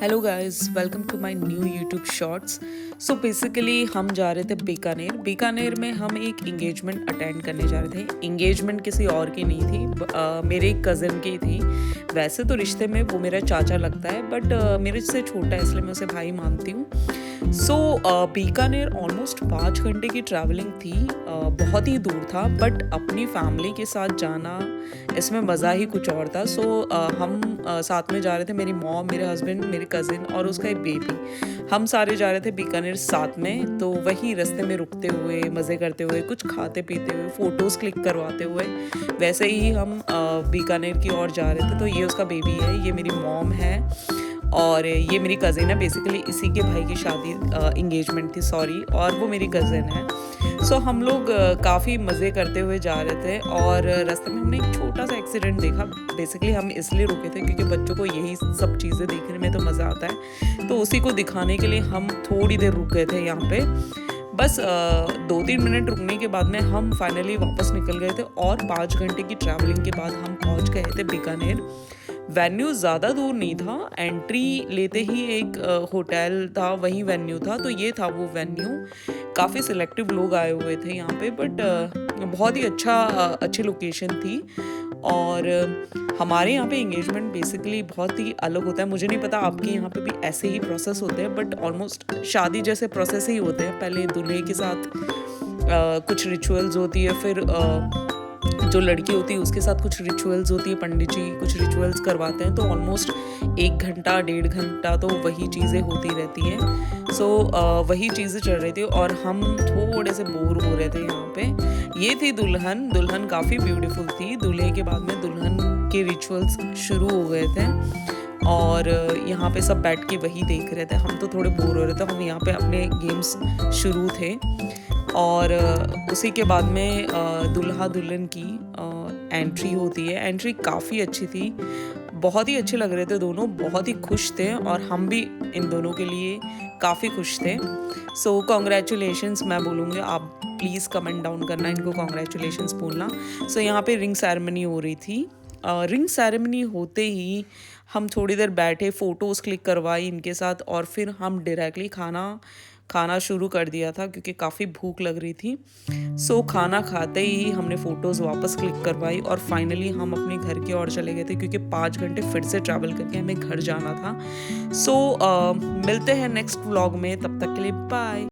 Hello guys, welcome to my new YouTube shorts. So basically हम जा रहे थे बीकानेर में हम एक इंगेजमेंट अटेंड करने जा रहे थे। इंगेजमेंट किसी और की नहीं थी, मेरे एक कज़न की थी। वैसे तो रिश्ते में वो मेरा चाचा लगता है, बट मेरे से छोटा है इसलिए मैं उसे भाई मानती हूँ। सो बीकानेर ऑलमोस्ट 5 घंटे की ट्रैवलिंग थी। बहुत ही दूर था, बट अपनी फैमिली के साथ जाना इसमें मज़ा ही कुछ और था। सो हम साथ में जा रहे थे, मेरी मॉम, मेरे हस्बैंड, मेरे कज़िन और उसका एक बेबी। हम सारे जा रहे थे बीकानेर साथ में। तो वही रास्ते में रुकते हुए, मज़े करते हुए, कुछ खाते पीते हुए, फ़ोटोज़ क्लिक करवाते हुए वैसे ही हम बीकानेर की ओर जा रहे थे। तो ये उसका बेबी है, ये मेरी मॉम है और ये मेरी कज़िन है। बेसिकली इसी के भाई की शादी इंगेजमेंट थी, सॉरी, और वो मेरी कज़िन है। सो हम लोग काफ़ी मज़े करते हुए जा रहे थे और रास्ते में हमने एक छोटा सा एक्सीडेंट देखा। बेसिकली हम इसलिए रुके थे क्योंकि बच्चों को यही सब चीज़ें देखने में तो मज़ा आता है, तो उसी को दिखाने के लिए हम थोड़ी देर रुक गए थे यहाँ पे। बस 2-3 मिनट रुकने के बाद में हम फाइनली वापस निकल गए थे और 5 घंटे की ट्रैवलिंग के बाद हम पहुँच गए थे बीकानेर। वेन्यू ज़्यादा दूर नहीं था, एंट्री लेते ही एक होटल था, वही वेन्यू था। तो ये था वो वेन्यू। काफ़ी सिलेक्टिव लोग आए हुए थे यहाँ पे, बट बहुत ही अच्छी लोकेशन थी। और हमारे यहाँ पे एंगेजमेंट बेसिकली बहुत ही अलग होता है। मुझे नहीं पता आपके यहाँ पे भी ऐसे ही प्रोसेस होते हैं, बट ऑलमोस्ट शादी जैसे प्रोसेस ही होते हैं। पहले दूल्हे के साथ कुछ रिचुअल्स होती है, फिर जो लड़की होती है उसके साथ कुछ रिचुअल्स होती है, पंडित जी कुछ रिचुअल्स करवाते हैं। तो ऑलमोस्ट 1 घंटा 1.5 घंटा तो वही चीज़ें होती रहती हैं। सो वही चीज़ें चल रही थी और हम थोड़े से बोर हो रहे थे यहाँ पे। ये थी दुल्हन काफ़ी ब्यूटीफुल थी। दूल्हे के बाद में दुल्हन के रिचुअल्स शुरू हो गए थे और यहाँ पे सब बैठ के वही देख रहे थे। हम तो थोड़े बोर हो रहे थे, हम यहाँ पे अपने गेम्स शुरू थे। और उसी के बाद में दूल्हा दुल्हन की एंट्री होती है। एंट्री काफ़ी अच्छी थी, बहुत ही अच्छे लग रहे थे दोनों, बहुत ही खुश थे और हम भी इन दोनों के लिए काफ़ी खुश थे। सो कॉन्ग्रेचुलेशंस मैं बोलूँगी, आप प्लीज़ कमेंट डाउन करना, इनको कॉन्ग्रेचुलेशंस बोलना। सो यहाँ पे रिंग सेरेमनी हो रही थी। रिंग सेरेमनी होते ही हम थोड़ी देर बैठे, फ़ोटोज़ क्लिक करवाई इनके साथ और फिर हम डायरेक्टली खाना शुरू कर दिया था क्योंकि काफ़ी भूख लग रही थी। सो खाना खाते ही हमने फ़ोटोज़ वापस क्लिक करवाई और फाइनली हम अपने घर की ओर चले गए थे क्योंकि 5 घंटे फिर से ट्रैवल करके हमें घर जाना था। सो मिलते हैं नेक्स्ट व्लॉग में, तब तक के लिए बाय।